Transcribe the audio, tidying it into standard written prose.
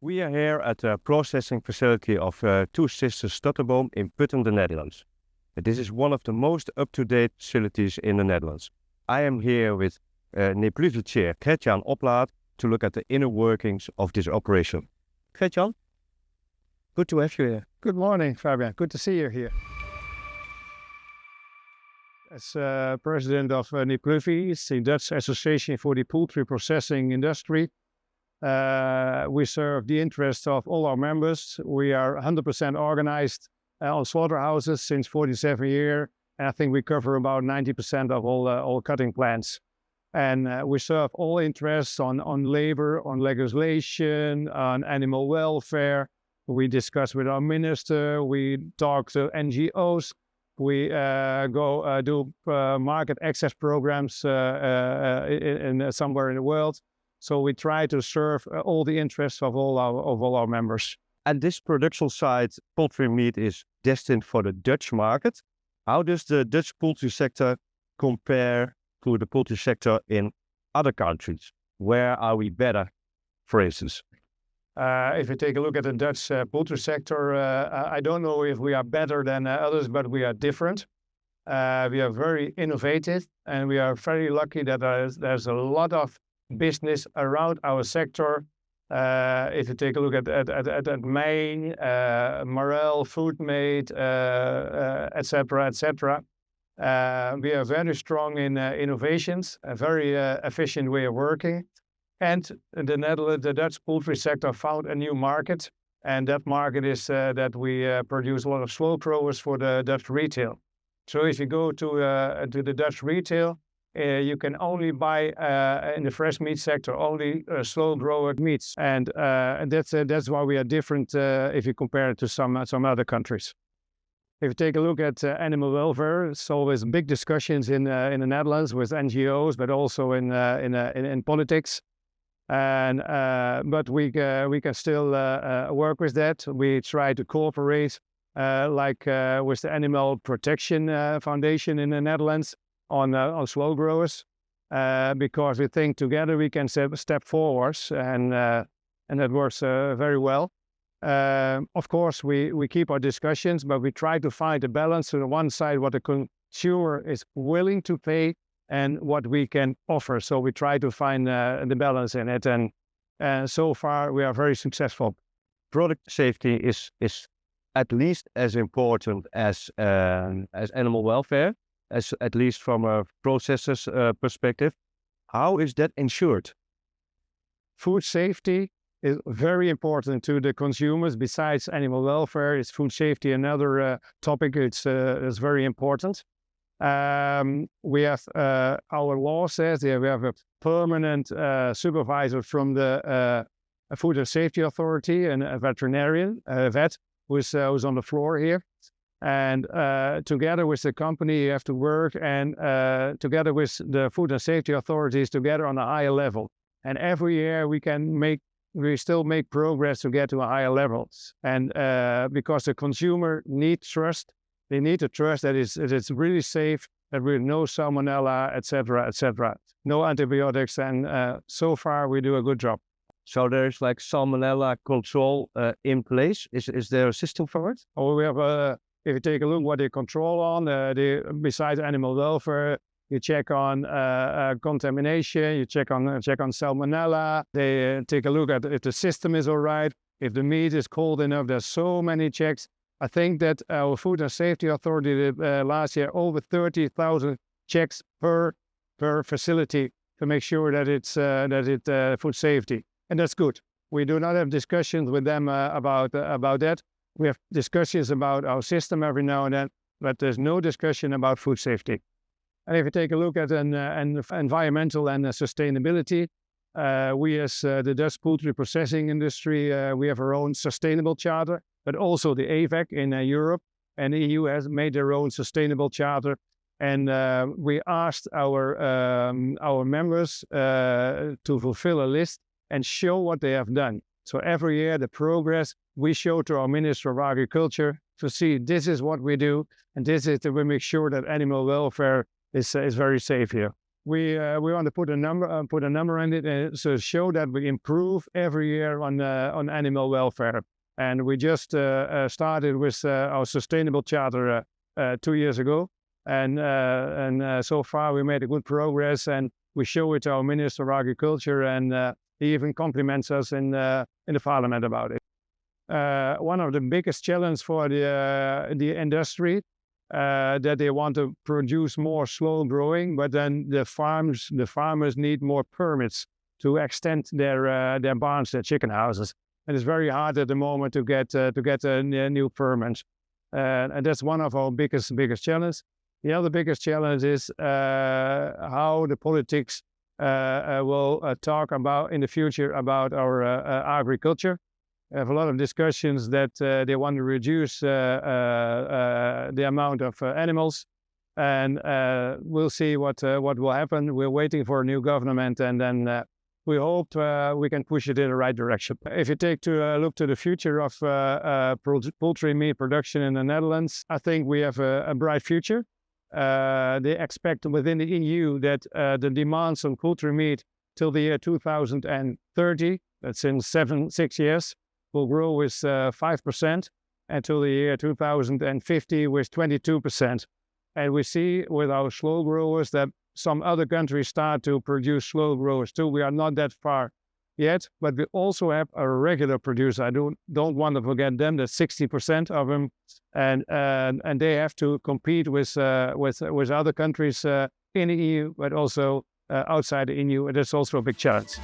We are here at the processing facility of Two Sisters Storteboom in Putten, the Netherlands. This is one of the most up-to-date facilities in the Netherlands. I am here with Nepluvi chair Gert-Jan Oplaat to look at the inner workings of this operation. Gert-Jan, good to have you here. Good morning, Fabian. Good to see you here. As president of Nepluvi, it's the Dutch Association for the Poultry Processing Industry. We serve the interests of all our members. We are 100% organized on slaughterhouses since 47 years. And I think we cover about 90% of all cutting plants. And we serve all interests on labor, on legislation, on animal welfare. We discuss with our minister. We talk to NGOs. We go do market access programs in somewhere in the world. So we try to serve all the interests of all our members. And this production site, poultry meat, is destined for the Dutch market. How does the Dutch poultry sector compare to the poultry sector in other countries? Where are we better, for instance? If you take a look at the Dutch poultry sector, I don't know if we are better than others, but we are different. We are very innovative, and we are very lucky that there's a lot of business around our sector. If you take a look at Maine, Morel, Foodmate, etc., etc., we are very strong in innovations, a very efficient way of working. And the Dutch poultry sector found a new market, and that market is that we produce a lot of slow growers for the Dutch retail. So if you go to the Dutch retail, you can only buy in the fresh meat sector only slow grower meats, and that's why we are different if you compare it to some other countries. If you take a look at animal welfare, it's always big discussions in the Netherlands with NGOs, but also in politics. And but we can still work with that. We try to cooperate, like with the Animal Protection Foundation in the Netherlands on slow growers, because we think together we can step forwards, and that works very well. Of course, we keep our discussions, but we try to find a balance on the one side what the consumer is willing to pay and what we can offer. So we try to find the balance in it, and so far we are very successful. Product safety is at least as important as animal welfare, as at least from a processor's perspective. How is that ensured? Food safety is very important to the consumers. Besides animal welfare, is food safety another topic. It's very important. We have our law says that we have a permanent supervisor from the Food and Safety Authority and a veterinarian, vet, who's on the floor here. And together with the company, you have to work, and together with the food and safety authorities, together on a higher level. And every year we still make progress to get to a higher level. And because the consumer needs trust, they need to trust that it's really safe, that we no salmonella, etc., etc. No antibiotics, and so far we do a good job. So there's like salmonella control in place. Is there a system for it? Oh, we have if you take a look what they control on, besides animal welfare, you check on contamination, you check on salmonella. They take a look at if the system is all right, if the meat is cold enough. There's so many checks. I think that our Food and Safety Authority did last year over 30,000 checks per facility to make sure that it's food safety, and that's good. We do not have discussions with them about that. We have discussions about our system every now and then, but there's no discussion about food safety. And if you take a look at environmental and sustainability, we as the Dutch poultry processing industry, we have our own sustainable charter, but also the AVAC in Europe and the EU has made their own sustainable charter. And we asked our members to fulfill a list and show what they have done. So every year the progress we show to our Minister of Agriculture to see this is what we do, and this is to make sure that animal welfare is very safe here. we want to put a number on it, and so show that we improve every year on animal welfare. And we just started with our sustainable charter 2 years ago, and so far we made a good progress, and we show it to our Minister of Agriculture, and he even compliments us in the Parliament about it. One of the biggest challenges for the industry that they want to produce more slow growing, but then the farmers need more permits to extend their barns, their chicken houses, and it's very hard at the moment to get a new permit, and that's one of our biggest challenges. The other biggest challenge is how the politics will talk about in the future about our agriculture. We have a lot of discussions that they want to reduce the amount of animals, and we'll see what will happen. We're waiting for a new government, and then we hope we can push it in the right direction. If you take to look to the future of poultry meat production in the Netherlands, I think we have a bright future. They expect within the EU that the demands on poultry meat till the year 2030, that's in 6 years, will grow with 5%, until the year 2050 with 22%. And we see with our slow growers that some other countries start to produce slow growers too. We are not that far yet, but we also have a regular producer. I don't want to forget them. That's 60% of them, and they have to compete with other countries in the EU, but also outside the EU. And that's also a big challenge.